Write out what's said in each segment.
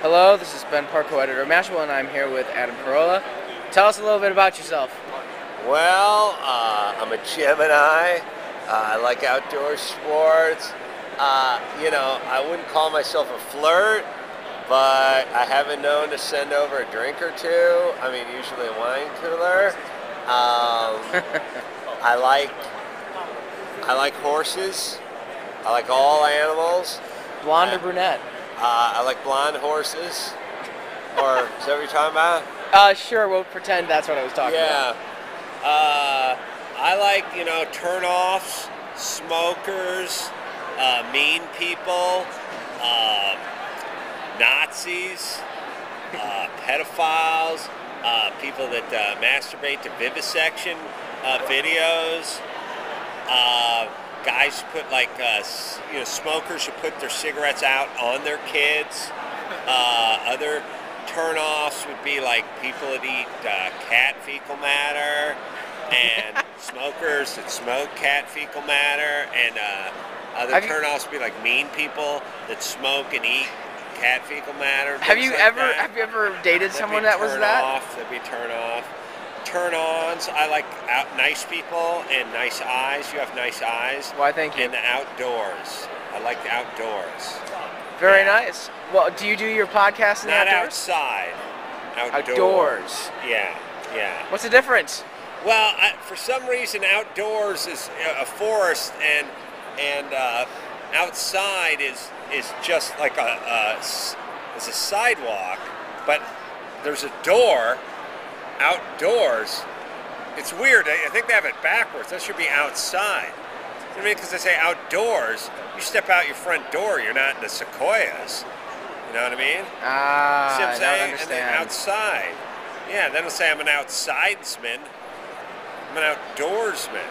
Hello, this is Ben Parko, editor of Mashable, and I'm here with Adam Carolla. Tell us a little bit about yourself. Well, I'm a Gemini. I like outdoor sports. I wouldn't call myself a flirt, but I have been known to send over a drink or two. I mean, usually a wine cooler. I like horses. I like all animals. Blonde or brunette? I like blonde horses. Or is that what you're talking about? Sure, we'll pretend that's what I was talking about. Yeah. I like, turn-offs, smokers, mean people, Nazis, pedophiles, people that masturbate to vivisection videos, guys who put smokers who put their cigarettes out on their kids. Other turn-offs would be like people that eat cat fecal matter, and smokers that smoke cat fecal matter, and other turn-offs would be like mean people that smoke and eat cat fecal matter. Have you ever dated someone that was that? That'd be turn-off. Turn-ons, I like nice people and nice eyes. You have nice eyes. Why, thank you. And the outdoors. I like the outdoors. Very nice. Well, do you do your podcast in the Not outdoors? outside. Outdoors. Yeah. What's the difference? Well, for some reason, outdoors is a forest, and outside is just like it's a sidewalk, but there's a door. Outdoors, it's weird. I think they have it backwards. That should be outside. I mean, because they say outdoors, you step out your front door, you're not in the sequoias. You know what I mean? I don't understand. And then outside. Yeah, then it'll say I'm an outsidesman. I'm an outdoorsman.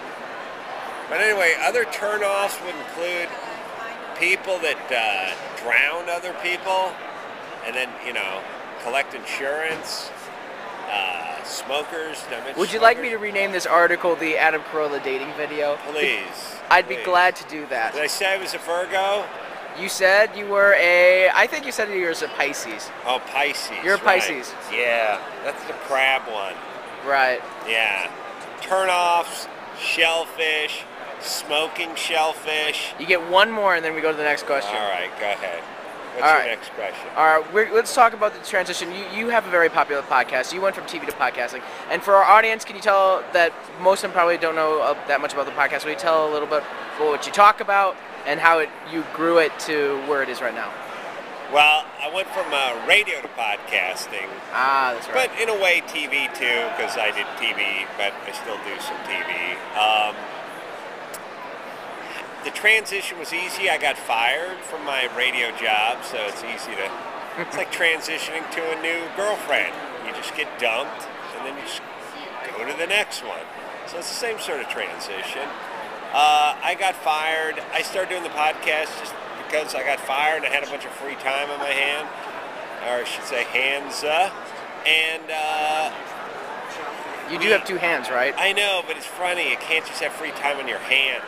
But anyway, other turn-offs would include people that drown other people and then, collect insurance. Smokers. Would you like me to rename this article the Adam Carolla dating video? Please. I'd be glad to do that. Did I say I was a Virgo? You said you were I think you said you were a Pisces. Oh, Pisces. You're a Pisces. Right. Yeah, that's the crab one. Right. Yeah. Turn-offs, shellfish, smoking shellfish. You get one more and then we go to the next question. All right, go ahead. What's your next question? All right, let's talk about the transition. You have a very popular podcast. You went from TV to podcasting. And for our audience, can you tell that most of them probably don't know that much about the podcast? Will you tell a little bit what you talk about and how you grew it to where it is right now? Well, I went from radio to podcasting. Ah, that's right. But in a way, TV too, because I did TV, but I still do some TV. The transition was easy. I got fired from my radio job, so it's easy to... It's like transitioning to a new girlfriend. You just get dumped, and then you just go to the next one. So it's the same sort of transition. I got fired. I started doing the podcast just because I got fired and I had a bunch of free time on my hand, or I should say hands. You do have two hands, right? I know, but it's funny. You can't just have free time on your hand.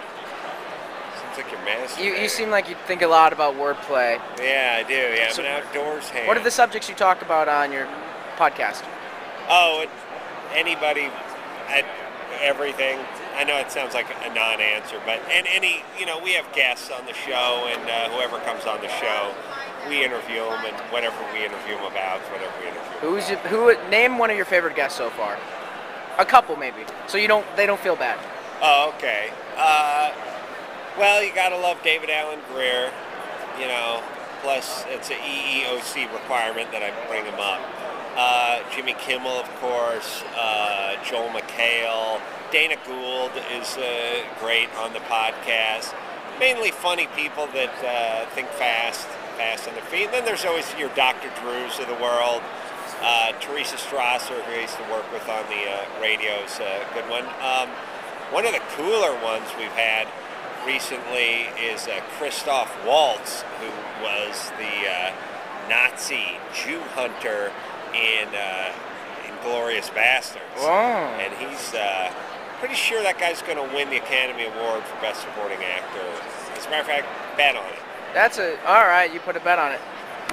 Like your master. You seem like you think a lot about wordplay. Yeah, I do. Yeah, I'm an outdoors hand. What are the subjects you talk about on your podcast? Oh, anybody, everything. I know it sounds like a non-answer, but we have guests on the show, and whoever comes on the show, we interview them, and whatever we interview them about, whatever we interview. Name one of your favorite guests so far? A couple, maybe, so they don't feel bad. Oh, okay. Well, you gotta love David Alan Grier, plus it's an EEOC requirement that I bring him up. Jimmy Kimmel, of course, Joel McHale, Dana Gould is great on the podcast. Mainly funny people that think fast on their feet. And then there's always your Dr. Drews of the world. Teresa Strasser, who I used to work with on the radio, is a good one. One of the cooler ones we've had recently is Christoph Waltz, who was the Nazi Jew hunter in Inglourious Basterds. Wow. And he's pretty sure that guy's going to win the Academy Award for Best Supporting Actor. As a matter of fact, bet on it. All right, you put a bet on it.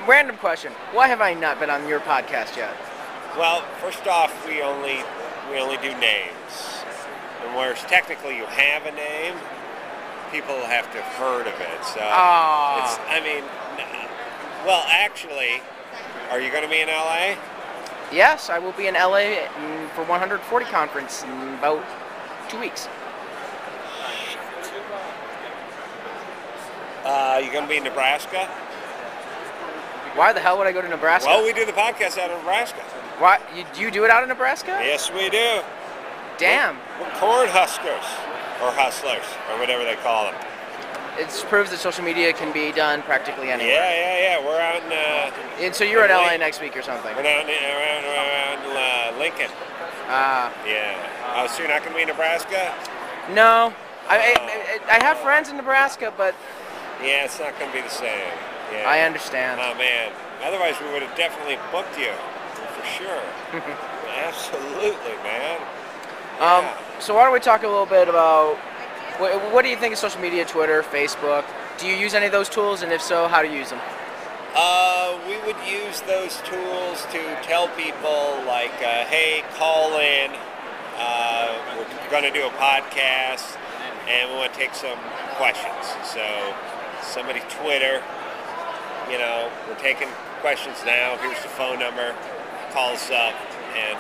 random question. Why have I not been on your podcast yet? Well, first off, we only do names, and whereas technically you have a name, people have to have heard of it. So it's, I mean, well, actually, are you going to be in LA? Yes, I will be in LA for 140 conference in about 2 weeks. You going to be in Nebraska? Why the hell would I go to Nebraska? Well, we do the podcast out of Nebraska. Why? You do it out of Nebraska? Yes, we do. Damn. We're corn huskers, or hustlers, or whatever they call them. It proves that social media can be done practically anywhere. Yeah. We're out in... and so you're in LA next week or something? We're out in Lincoln. Yeah. Oh, so you're not going to be in Nebraska? No. I have friends in Nebraska, but... Yeah, it's not going to be the same. Yeah. I understand. Oh, man. Otherwise, we would have definitely booked you. For sure. Absolutely, man. Yeah. So why don't we talk a little bit about... What do you think of social media, Twitter, Facebook? Do you use any of those tools, and if so, how do you use them? We would use those tools to tell people, like, hey, call in. We're going to do a podcast, and we want to take some questions. So somebody Twitter, we're taking questions now. Here's the phone number. Calls up, and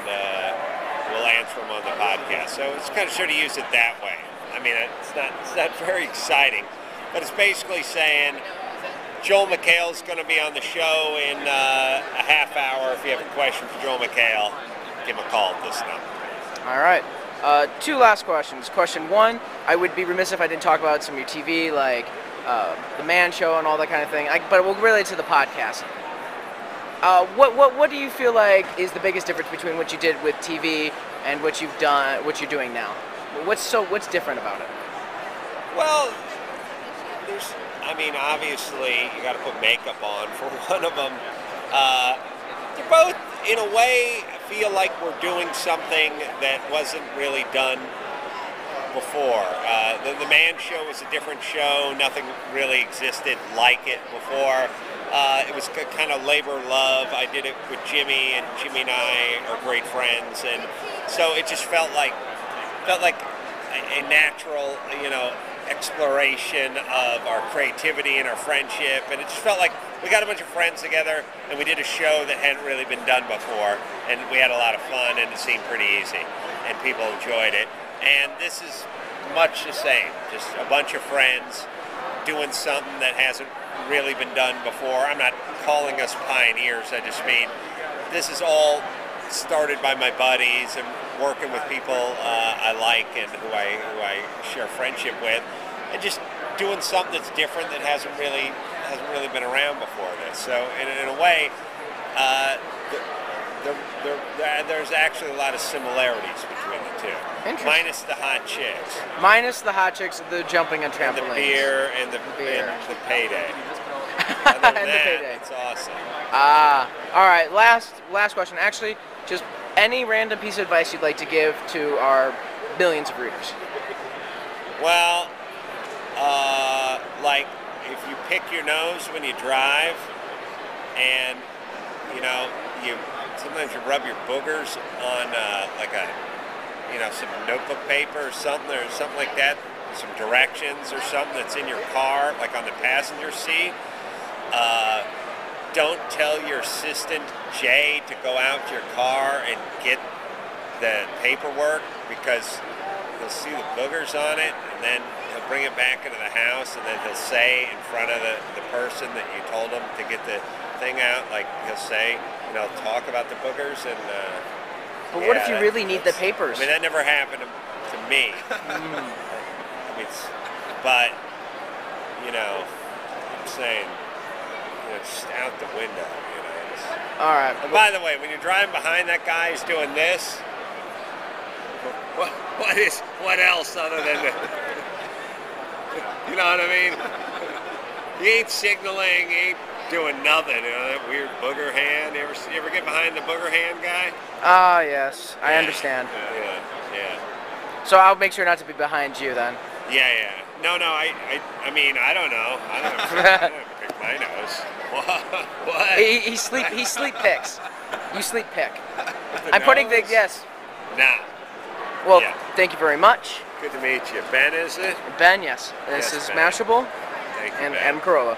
we'll answer them on the podcast. So it's kind of sort of use it that way. I mean, it's not very exciting, but it's basically saying Joel McHale's going to be on the show in a half hour. If you have a question for Joel McHale, give him a call at this number. All right. 2 last questions. Question 1, I would be remiss if I didn't talk about some of your TV, like The Man Show and all that kind of thing, but we'll relate to the podcast. What do you feel like is the biggest difference between what you did with TV and what you're doing now? What's different about it? Well, obviously you got to put makeup on for one of them. They're both, in a way, feel like we're doing something that wasn't really done before. The Man Show was a different show. Nothing really existed like it before. It was kind of labor love. I did it with Jimmy, and Jimmy and I are great friends, and so it just felt like a natural, exploration of our creativity and our friendship, and it just felt like we got a bunch of friends together and we did a show that hadn't really been done before, and we had a lot of fun, and it seemed pretty easy, and people enjoyed it. And this is much the same, just a bunch of friends doing something that hasn't really been done before. I'm not calling us pioneers, I just mean this is all started by my buddies and working with people I like and who I share friendship with, and just doing something that's different that hasn't really been around before this. So in a way, there's actually a lot of similarities between the two. Minus the hot chicks. Minus the hot chicks, the jumping on trampolines. And the beer and the payday. Other than that, it's awesome. All right. Last question. Actually, just any random piece of advice you'd like to give to our millions of readers. Well, like if you pick your nose when you drive, and sometimes you rub your boogers on some notebook paper or something like that, some directions or something that's in your car, like on the passenger seat. Don't tell your assistant, Jay, to go out to your car and get the paperwork, because he'll see the boogers on it, and then he'll bring it back into the house, and then he'll say in front of the person that you told him to get the thing out, like he'll say, talk about the boogers. And but what if you really need the papers? I mean, that never happened to me. But I'm saying, just out the window, All right. And by the way, when you're driving behind that guy who's doing this, what else other than the, you know what I mean? He ain't signaling, he ain't doing nothing. That weird booger hand. You ever get behind the booger hand guy? Yes, I understand. Yeah. So I'll make sure not to be behind you then. Yeah. No. I mean, I don't know. I don't have to pick I knows. What? He sleep picks. You sleep pick. The I'm putting the nose? yes. Nah. Well, Yeah. thank you very much, Good to meet you. Ben, is it? Ben. Yes, this Yes, is Ben. Mashable Thank you, and Ben. Adam Carolla.